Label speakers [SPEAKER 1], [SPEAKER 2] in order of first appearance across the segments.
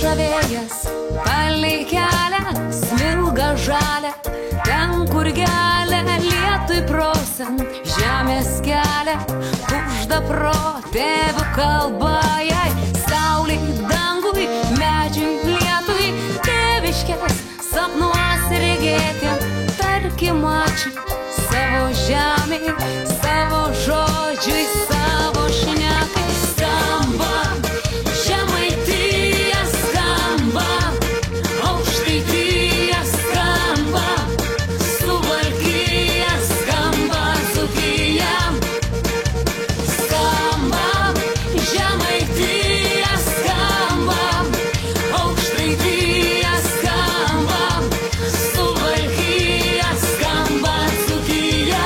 [SPEAKER 1] Neša vėjas palei kelią, smilga žalia, ten kur gelia, lietui prosant žemės kelią, kužda protėvių kalba jai, saulei, dangui, medžiui, lietui, tėviškės sapnuos regėtiem, tarkim ačiū savo žemei, savo žodžiui, savo šnekai. Skamba Žemaitija, skamba Aukštaitija, skamba Suvalkija, skamba Dzūkija. Skamba Žemaitija, skamba Aukštaitija, skamba Suvalkija, skamba Dzūkija.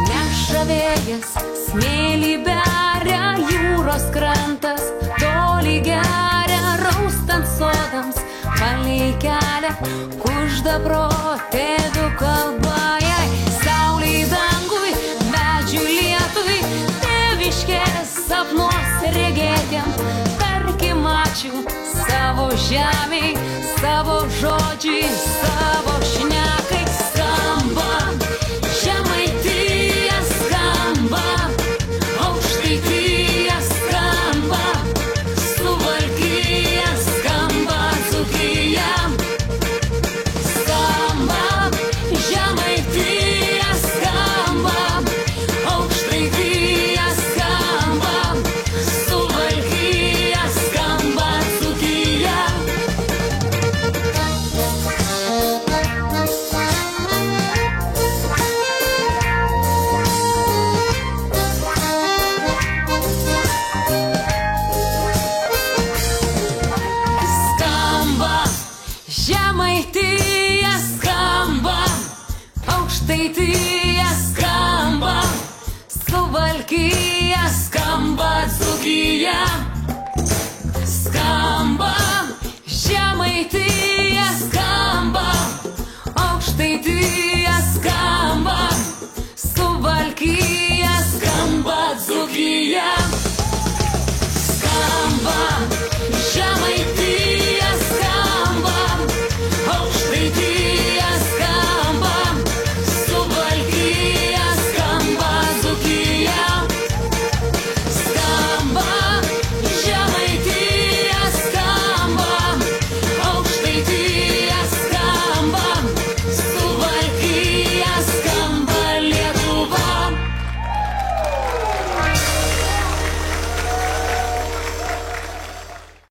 [SPEAKER 1] Neša vėjas, smėlį beria, jūros krantas toli geria, raustant sodams palei kelią, kužda protėvių kalba jai, saulei, dangui, medžiui, lietui, tėviškės sapnuos regėtiem, tarkim ačiū savo žemei, savo žodžiui, savo šnekai. Skamba Žemaitija, skamba Aukštaitija, skamba Suvalkija, skamba Dzūkija. Skamba Žemaitija, skamba Aukštaitija, skamba Suvalkija, skamba Dzūkija. Skamba Žemaitija, skamba Aukštaitija, skamba Suvalkija, skamba Dzūkija.